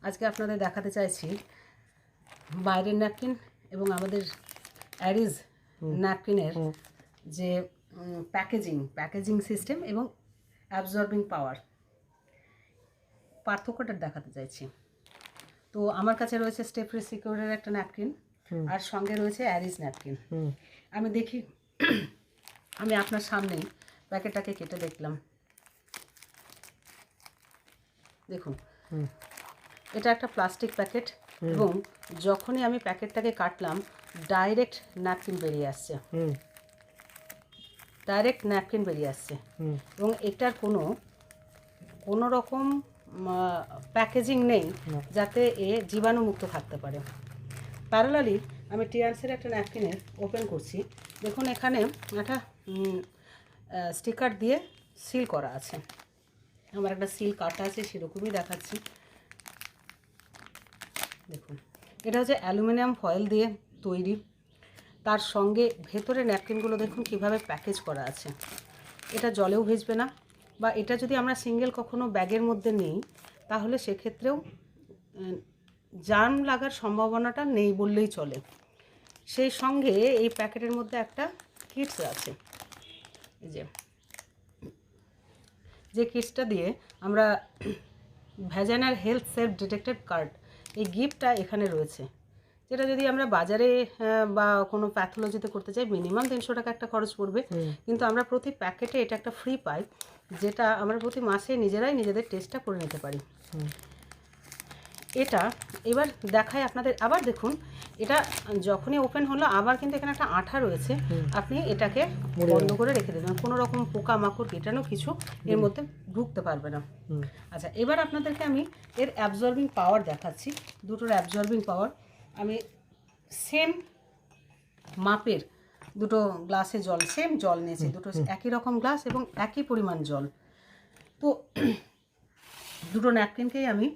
আজকে আপনাদের দেখাতে চাইছি বাইরের ন্যাপকিন এবং আমাদের অ্যারিজ ন্যাপকিনের যে প্যাকেজিং সিস্টেম এবং অ্যাবজর্বিং পাওয়ার পার্থক্যটা দেখাতে চাইছি। তো আমার কাছে রয়েছে স্টেফ্রি সিকিউরের একটা ন্যাপকিন আর সঙ্গে রয়েছে অ্যারিজ ন্যাপকিন। আমি দেখি, আমি আপনার সামনেই প্যাকেটটাকে কেটে দেখলাম। দেখুন, এটা একটা প্লাস্টিক প্যাকেট এবং যখনই আমি প্যাকেটটাকে কাটলাম ডাইরেক্ট ন্যাপকিন বেরিয়ে আসছে, এবং এটার কোনো রকম প্যাকেজিং নেই যাতে এ জীবাণুমুক্ত থাকতে পারে। প্যারালালি আমি টিয়ান্সের একটা ন্যাপকিনের ওপেন করছি। দেখুন, এখানে একটা স্টিকার দিয়ে সিল করা আছে। আমার একটা সিল কাটা আছে, সেরকমই দেখাচ্ছি। দেখুন, এটা হচ্ছে অ্যালুমিনিয়াম ফয়েল দিয়ে তৈরি। তার সঙ্গে ভেতরে ন্যাপকিনগুলো দেখুন কিভাবে প্যাকেজ করা আছে। এটা জলেও ভিজবে না, বা এটা যদি আমরা সিঙ্গেল কখনো ব্যাগের মধ্যে নিই তাহলে সেক্ষেত্রেও জার্ম লাগার সম্ভাবনাটা নেই বললেই চলে। সেই সঙ্গে এই প্যাকেটের মধ্যে একটা কিটস আছে, এই যে কিটসটা দিয়ে আমরা vaginal health self detected card, এই গিফটটা এখানে রয়েছে, যেটা যদি আমরা বাজারে বা কোনো প্যাথোলজিতে করতে চাই মিনিমাম 300 টাকা একটা খরচ পড়বে, কিন্তু আমরা প্রতি প্যাকেটে এটা একটা ফ্রি পাই, যেটা আমরা প্রতি মাসে নিজেরাই নিজেদের টেস্টটা করে নিতে পারি। এটা এবার দেখাই আপনাদের। আবার দেখুন, এটা যখনই ওপেন হলো আবার কিন্তু এখানে একটা আঠা রয়েছে, আপনি এটাকে বন্ধ করে রেখে দেবেন, কোনো রকম পোকামাকড় কীটাণু কিছু এর মধ্যে ঢুকতে পারবে না। আচ্ছা, এবার আপনাদেরকে আমি এর অ্যাবজর্বিং পাওয়ার দেখাচ্ছি। দুটোর অ্যাবজর্বিং পাওয়ার, আমি সেম মাপের দুটো গ্লাসে সেম জল নিয়েছি, দুটো একই রকম গ্লাস এবং একই পরিমাণ জল। তো দুটো ন্যাপকিনকেই আমি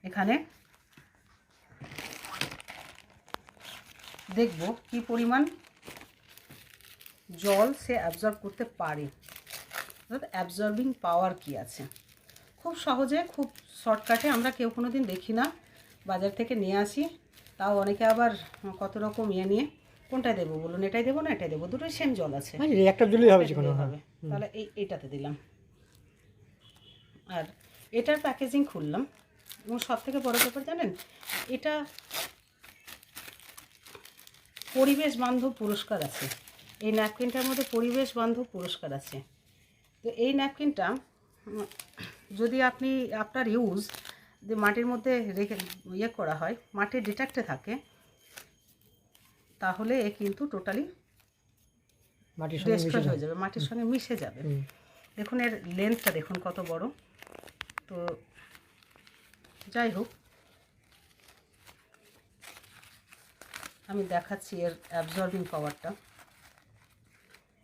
এখানে দেখব কি পরিমাণ জল সে অ্যাবজর্ব করতে পারে, অর্থাৎ অ্যাবজর্বিং পাওয়ার কি আছে। খুব সহজে, খুব শর্টকাটে, আমরা কেউ কোনো দিন দেখি না, বাজার থেকে নিয়ে আসি, তাও অনেকে আবার কত রকম নিয়ে কোনটায় দেবো বলুন, এটাই দেবো না এটাই দেবো, দুটোই সেম জল আছে, একটা দিলেই হবে, তাহলে এইটাতে দিলাম। আর এটার প্যাকেজিং খুললাম, এবং সব থেকে বড় ব্যাপার জানেন, এটা পরিবেশ বান্ধব পুরস্কার আছে। এই ন্যাপকিনটার মধ্যে পরিবেশ বান্ধব পুরস্কার আছে। তো এই ন্যাপকিনটা যদি আপনার ইউজ যে মাটির মধ্যে রেখে করা হয়, মাটির ডিটেক্টে থাকে, তাহলে এ কিন্তু টোটালি ডেস্ট্রয় হয়ে যাবে, মাটির সঙ্গে মিশে যাবে। দেখুন, এর লেন্থটা দেখুন কত বড়। তো যাই হোক, আমি দেখাচ্ছি এর অ্যাবজর্বিং পাওয়ারটা।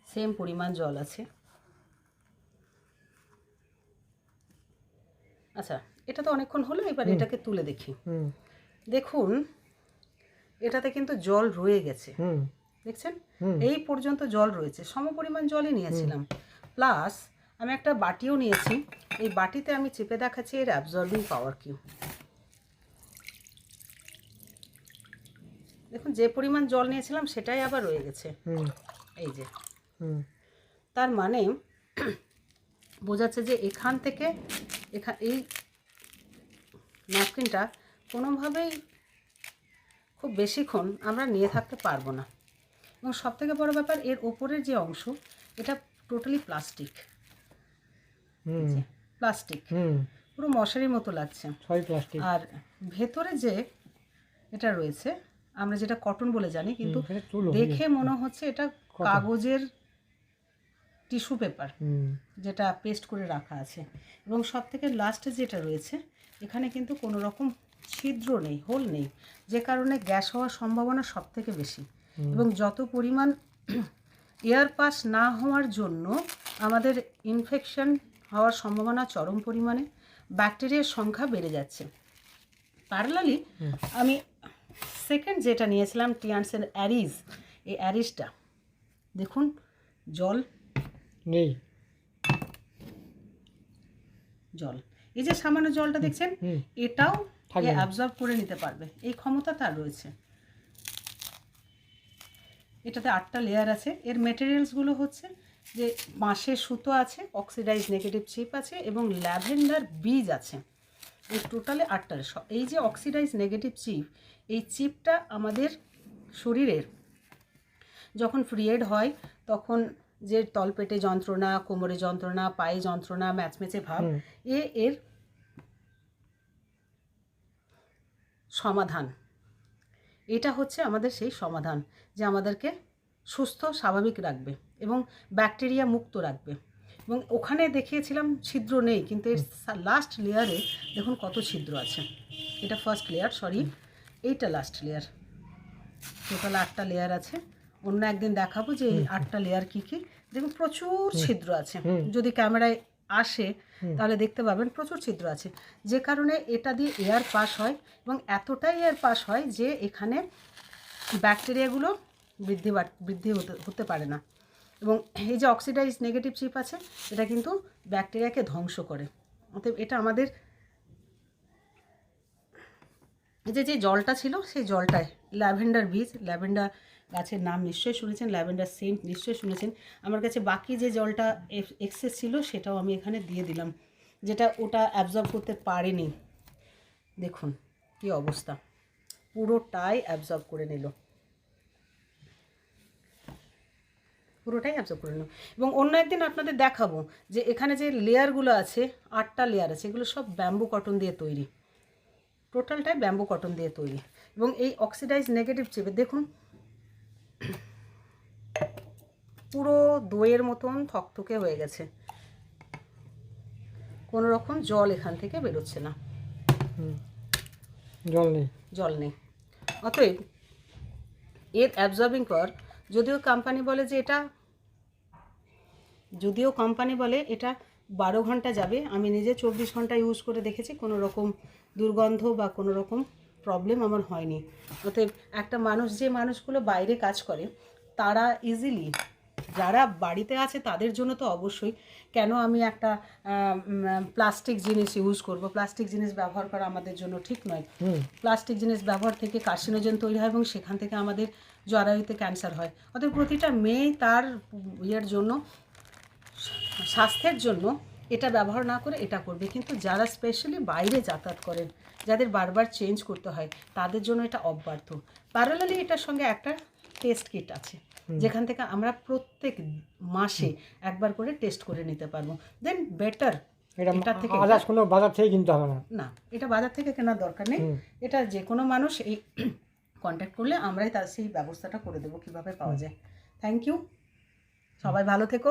সেম পরিমাণ জল আছে। আচ্ছা, এটা তো অনেকক্ষণ হলো, এবার এটাকে তুলে দেখি। দেখুন, এটাতে কিন্তু জল রয়ে গেছে, দেখছেন, এই পর্যন্ত জল রয়েছে, সমপরিমাণ জলই নিয়েছিলাম। প্লাস আমি একটা বাটিও নিয়েছি, এই বাটিতে আমি চেপে দেখাচ্ছি এর অ্যাবজর্বিং পাওয়ার কি। দেখুন, যে পরিমাণ জল নিয়েছিলাম সেটাই আবার রয়ে গেছে, এই যে। তার মানে বোঝাচ্ছে যে এখান থেকে এই ন্যাপকিনটা কোনোভাবেই খুব বেশিক্ষণ আমরা নিয়ে থাকতে পারবো না। এবং সবথেকে বড় ব্যাপার, এর ওপরের যে অংশ, এটা টোটালি প্লাস্টিক, পুরো মশারির মতো লাগছে। আর ভেতরে যে এটা রয়েছে, আমরা যেটা কটন বলে জানি, কিন্তু দেখে মনে হচ্ছে এটা কাগজের টিস্যু পেপার, যেটা পেস্ট করে রাখা আছে। এবং সব থেকে লাস্টে যেটা রয়েছে, এখানে কিন্তু কোনো রকম ছিদ্র নেই, হোল নেই, যে কারণে গ্যাস হওয়ার সম্ভাবনা সব থেকে বেশি। এবং যত পরিমাণ এয়ার পাস না হওয়ার জন্য আমাদের ইনফেকশন হওয়ার সম্ভাবনা চরম পরিমাণে, ব্যাকটেরিয়ার সংখ্যা বেড়ে যাচ্ছে। প্যারালালি আমি সেকেন্ড যেটা নিয়েছিলাম টিয়ান্সের অ্যারিজ, এই অ্যারিজটা দেখুন, জল নেই, জল, এই যে সামান্য জলটা দেখছেন, এটাও এ অ্যাবজর্ব করে নিতে পারবে, এই ক্ষমতা তার রয়েছে। এটাতে 8টা লেয়ার আছে। এর মেটেরিয়ালসগুলো হচ্ছে যে বাঁশের সুতো আছে, অক্সিডাইজ নেগেটিভ চিপ আছে এবং ল্যাভেন্ডার বীজ আছে। এই টোটালে 8টা। এই যে অক্সিডাইজ নেগেটিভ চিপ, এই চিপটা আমাদের শরীরের যখন পিরিয়ড হয় তখন যে তলপেটে যন্ত্রণা, কোমরে যন্ত্রণা, পায়ে যন্ত্রণা, ম্যাচমেচে ভাব, এর সমাধান। এটা হচ্ছে আমাদের সেই সমাধান যে আমাদেরকে সুস্থ স্বাভাবিক রাখবে এবং ব্যাকটেরিয়া মুক্ত রাখবে। এবং ওখানে দেখিয়েছিলাম ছিদ্র নেই, কিন্তু এর লাস্ট লেয়ারে দেখুন কত ছিদ্র আছে। এটা ফার্স্ট লেয়ার, সরি এইটা লাস্ট লেয়ার। টোটাল 8টা লেয়ার আছে। অন্য একদিন দেখাবো যে এই 8টা লেয়ার কী কী। দেখুন প্রচুর ছিদ্র আছে, যদি ক্যামেরায় আসে তাহলে দেখতে পাবেন প্রচুর ছিদ্র আছে, যে কারণে এটা দিয়ে এয়ার পাস হয় এবং এতটাই এয়ার পাস হয় যে এখানে ব্যাকটেরিয়াগুলো বৃদ্ধি হতে পারে না। এবং এই যে অক্সিডাইজ নেগেটিভ চিপ আছে, এটা কিন্তু ব্যাকটেরিয়াকে ধ্বংস করে। অতএব এটা আমাদের যে জলটা ছিল সেই জলটায় ল্যাভেন্ডার বীজ, ল্যাভেন্ডার গাছের নাম নিশ্চয়ই শুনেছেন, ল্যাভেন্ডার সেন্ট নিশ্চয়ই শুনেছেন। আমার কাছে বাকি যে জলটা এক্সেস ছিল সেটাও আমি এখানে দিয়ে দিলাম, যেটা ওটা অ্যাবজর্ব করতে পারেনি। দেখুন কি অবস্থা, পুরোটাই অ্যাবজর্ব করে নিল, পুরোটাই অ্যাবজর্ব করে নিল। এবং অন্য একদিন আপনাদের দেখাবো যে এখানে যে লেয়ারগুলো আছে, 8টা লেয়ার আছে, এগুলো সব ব্যাম্বু কটন দিয়ে তৈরি, টোটালটাই ব্যাম্বু কটন দিয়ে তৈরি। এবং এই অক্সিডাইজ নেগেটিভ চিপে দেখুন পুরো দইয়ের মতন থকথকে হয়ে গেছে, কোনো রকম জল এখান থেকে বেরোচ্ছে না, জল নেই। অতএব এর অ্যাবজর্বিং পাওয়ার, যদিও কোম্পানি বলে এটা 12 ঘন্টা যাবে, আমি নিজে 24 ঘন্টা ইউজ করে দেখেছি, কোনো রকম দুর্গন্ধ বা কোনো রকম প্রবলেম আমার হয়নি। অতএব একটা মানুষ, যে মানুষগুলো বাইরে কাজ করে তারা ইজিলি, যারা বাড়িতে আছে তাদের জন্য তো অবশ্যই, কেন আমি একটা প্লাস্টিক জিনিস ইউজ করব, প্লাস্টিক জিনিস ব্যবহার করা আমাদের জন্য ঠিক নয়। প্লাস্টিক জিনিস ব্যবহার থেকে কার্সিনোজেন তৈরি হয় এবং সেখান থেকে আমাদের জরায়ুতে ক্যান্সার হয়। অতএব প্রতিটা মেয়ে তার জন্য, স্বাস্থ্যের জন্য এটা ব্যবহার না করে এটা করবে। কিন্তু যারা স্পেশালি বাইরে যাতায়াত করেন, যাদের বারবার চেঞ্জ করতে হয়, তাদের জন্য এটা অব্যর্থ। প্যারালালি এটার সঙ্গে একটা টেস্ট কিট আছে, যেখান থেকে আমরা প্রত্যেক মাসে একবার করে টেস্ট করে নিতে পারবো। দেন বেটার এটা থেকে কোনো বাজার থেকে কিনতে হবে না, এটা বাজার থেকে কেনার দরকার নেই। এটা যে কোনো মানুষ এই কন্ট্যাক্ট করলে আমরাই তার সেই ব্যবস্থাটা করে দেবো কীভাবে পাওয়া যায়। থ্যাংক ইউ, সবাই ভালো থেকো।